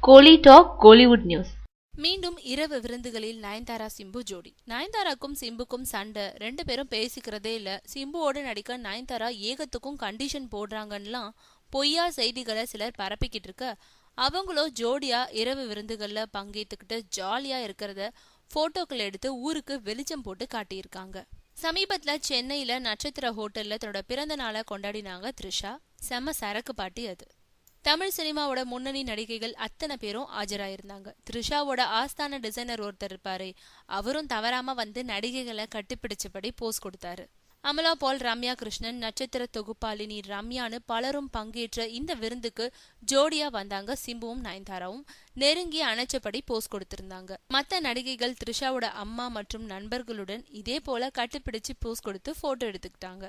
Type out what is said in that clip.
கோலி talk Kollywood news. மீண்டும் இரவு விருந்துகளில் நயன்தாரா சிம்பு ஜோடி. நயன்தாராக்கும் சிம்புக்கும் சண்டை, 2 பேரும் பேசிக்கிறதே இல்ல. சிம்புவோடு நடிக்க நயன்தாரா ஏகத்துக்கும் கண்டிஷன் போடுறாங்கலாம் பொய்யா செய்திகளை சிலர் பரப்பிக்கிட்டு இருக்க, அவங்களோ ஜோடியா இரவு விருந்துகள்ல பங்கேற்றுக்கிட்டு ஜாலியா இருக்கிறத போட்டோக்கள் எடுத்து ஊருக்கு வெளிச்சம் போட்டு காட்டியிருக்காங்க. சமீபத்துல சென்னையில நட்சத்திர ஹோட்டல்ல தன்னோட பிறந்த நாளை கொண்டாடினாங்க த்ரிஷா. செம சரக்கு பாட்டி அது. தமிழ் சினிமாவோட முன்னணி நடிகைகள் அத்தனை பேரும் ஆஜராயிருந்தாங்க. த்ரிஷாவோட ஆஸ்தான டிசைனர் ஒருத்தர் இருப்பாரு, அவரும் தவறாம வந்து நடிகைகளை கட்டிப்பிடிச்சபடி போஸ் கொடுத்தாரு. அமலா பால், ரம்யா கிருஷ்ணன், நட்சத்திர தொகுப்பாளினி ரம்யான்னு பலரும் பங்கேற்ற இந்த விருந்துக்கு ஜோடியா வந்தாங்க சிம்புவும் நயன்தாராவும். நெருங்கி அணைச்சபடி போஸ் கொடுத்திருந்தாங்க. மற்ற நடிகைகள் த்ரிஷாவோட அம்மா மற்றும் நண்பர்களுடன் இதே போல கட்டிப்பிடிச்சு போஸ் கொடுத்து போட்டோ எடுத்துக்கிட்டாங்க.